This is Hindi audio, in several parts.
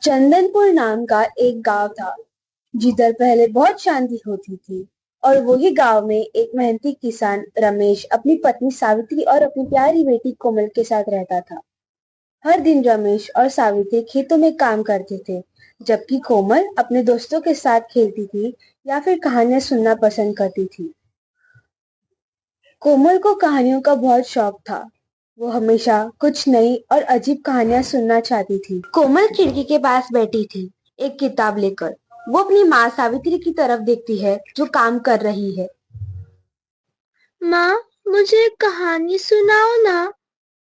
चंदनपुर नाम का एक गांव था जिधर पहले बहुत शांति होती थी। और वही गांव में एक मेहनती किसान रमेश अपनी पत्नी सावित्री और अपनी प्यारी बेटी कोमल के साथ रहता था। हर दिन रमेश और सावित्री खेतों में काम करते थे, जबकि कोमल अपने दोस्तों के साथ खेलती थी या फिर कहानियां सुनना पसंद करती थी। कोमल को कहानियों का बहुत शौक था। वो हमेशा कुछ नई और अजीब कहानियां सुनना चाहती थी। कोमल खिड़की के पास बैठी थी, एक किताब लेकर। वो अपनी माँ सावित्री की तरफ देखती है, जो काम कर रही है। माँ, मुझे एक कहानी सुनाओ ना।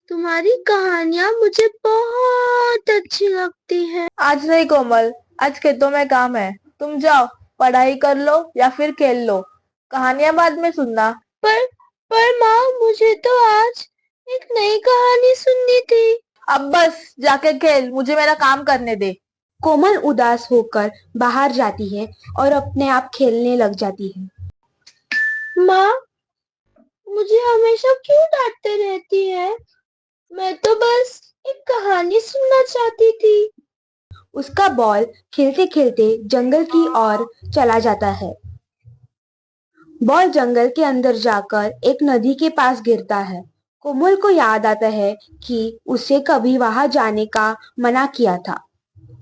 तुम्हारी कहानियाँ मुझे बहुत अच्छी लगती हैं। आज नहीं कोमल, आज खेतों में काम है। तुम जाओ, पढ़ाई कर लो या फिर खेल लो। कहानियां बाद में सुनना। पर पर माँ, मुझे तो आज एक नई कहानी सुननी थी। अब बस जाके खेल, मुझे मेरा काम करने दे। कोमल उदास होकर बाहर जाती है और अपने आप खेलने लग जाती है। माँ, मुझे हमेशा क्यों डांटते रहती है? मैं तो बस एक कहानी सुनना चाहती थी। उसका बॉल खेलते खेलते जंगल की ओर चला जाता है। बॉल जंगल के अंदर जाकर एक नदी के पास गिरता है। कोमल को याद आता है कि उसे कभी वहां जाने का मना किया था,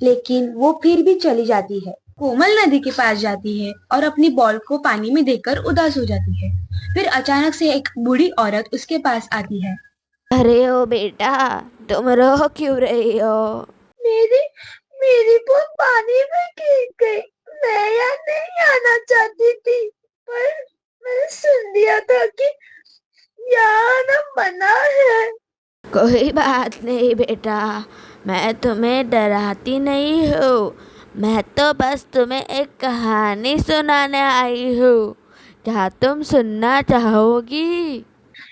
लेकिन वो फिर भी चली जाती है। कोमल नदी के पास जाती है और अपनी बॉल को पानी में देकर उदास हो जाती है। फिर अचानक से एक बूढ़ी औरत उसके पास आती है। अरे ओ बेटा, तुम रो क्यों रही हो? मेरी मेरी बॉल पानी में गिर गई। मैं यहाँ नहीं आना चाहती थी, पर मैंने सुन लिया था कि यहाँ आना मना है। कोई बात नहीं बेटा, मैं तुम्हें डराती नहीं हूँ। मैं तो बस तुम्हें एक कहानी सुनाने आई हूँ। क्या तुम सुनना चाहोगी?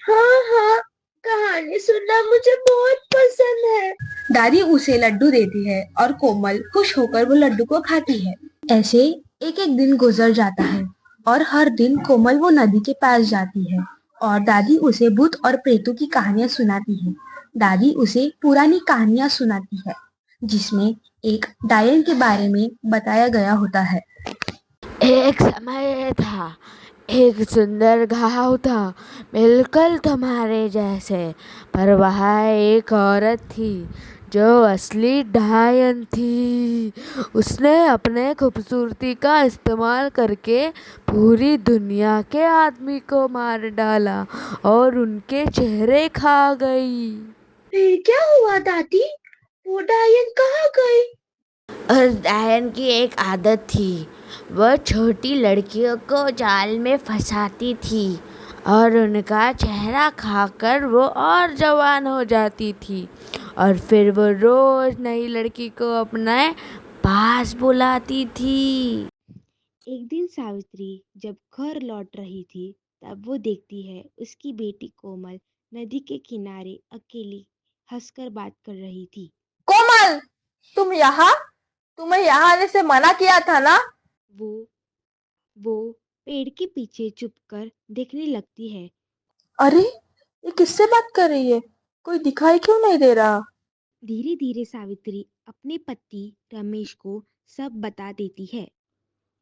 हाँ हाँ, कहानी सुनना मुझे बहुत पसंद है। दादी उसे लड्डू देती है और कोमल खुश होकर वो लड्डू को खाती है। ऐसे एक एक दिन गुजर जाता है और हर दिन कोमल वो नदी के पास जाती है और दादी उसे भूत और प्रेतों की कहानियां सुनाती है। दादी उसे पुरानी कहानियां सुनाती है, जिसमें एक डायन के बारे में बताया गया होता है। एक समय था, एक सुंदर गाँव था, बिल्कुल तुम्हारे जैसे। पर वहाँ एक औरत थी जो असली डायन थी। उसने अपने खूबसूरती का इस्तेमाल करके पूरी दुनिया के आदमी को मार डाला और उनके चेहरे खा गई। फिर क्या हुआ दादी? वो डायन कहाँ गई? उस डायन की एक आदत थी। वह छोटी लड़कियों को जाल में फंसाती थी और उनका चेहरा खाकर वो और जवान हो जाती थी। और फिर वो रोज नई लड़की को अपने पास बुलाती थी। एक दिन सावित्री जब घर लौट रही थी, तब वो देखती है उसकी बेटी कोमल नदी के किनारे अकेली हंसकर बात कर रही थी। कोमल, तुम यहाँ? तुम्हें यहाँ आने से मना किया था ना? वो वो पेड़ के पीछे चुपकर देखने लगती है। अरे, ये किससे बात कर रही है? कोई दिखाई क्यों नहीं दे रहा? धीरे धीरे सावित्री अपने पति रमेश को सब बता देती है।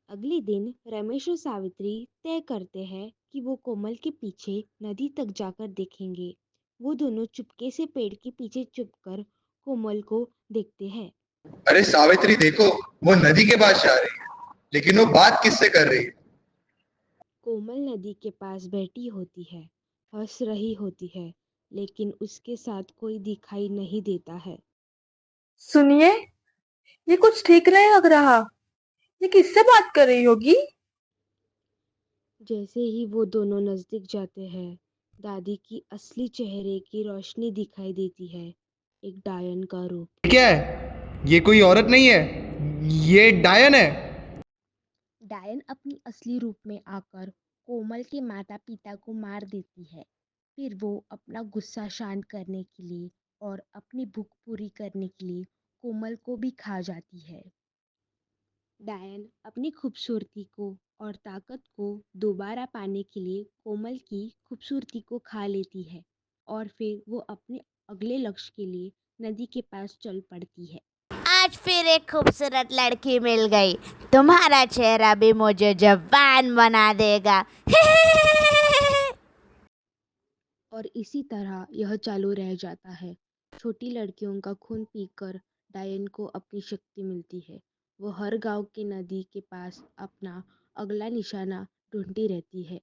अगले दिन रमेश और सावित्री तय करते हैं कि वो कोमल के पीछे नदी तक जाकर देखेंगे। वो दोनों चुपके से पेड़ के पीछे छुपकर कोमल को देखते हैं। अरे सावित्री देखो, वो नदी के पास जा रही है, लेकिन वो बात किससे कर रही है? कोमल नदी के पास बैठी होती है, हंस रही होती है, लेकिन उसके साथ कोई दिखाई नहीं देता है। सुनिए, ये कुछ ठीक नहीं लग रहा। ये किससे बात कर रही होगी? जैसे ही वो दोनों नजदीक जाते हैं, दादी की असली चेहरे की रोशनी दिखाई देती है। एक डायन का रूप। क्या है? ये कोई औरत नहीं है, ये डायन है। डायन अपनी असली रूप में आकर कोमल के माता पिता को मार देती है। फिर वो अपना गुस्सा शांत करने के लिए और अपनी भूख पूरी करने के लिए कोमल को भी खा जाती है। डायन अपनी खूबसूरती को और ताकत को दोबारा पाने के लिए कोमल की खूबसूरती को खा लेती है और फिर वो अपने अगले लक्ष्य के लिए नदी के पास चल पड़ती है। आज आज फिर एक खूबसूरत लड़की मिल गई। तुम्हारा चेहरा भी मुझे जवान बना देगा। और इसी तरह यह चालू रह जाता है। छोटी लड़कियों का खून पीकर डायन को अपनी शक्ति मिलती है। वो हर गांव के नदी के पास अपना अगला निशाना ढूंढती रहती है।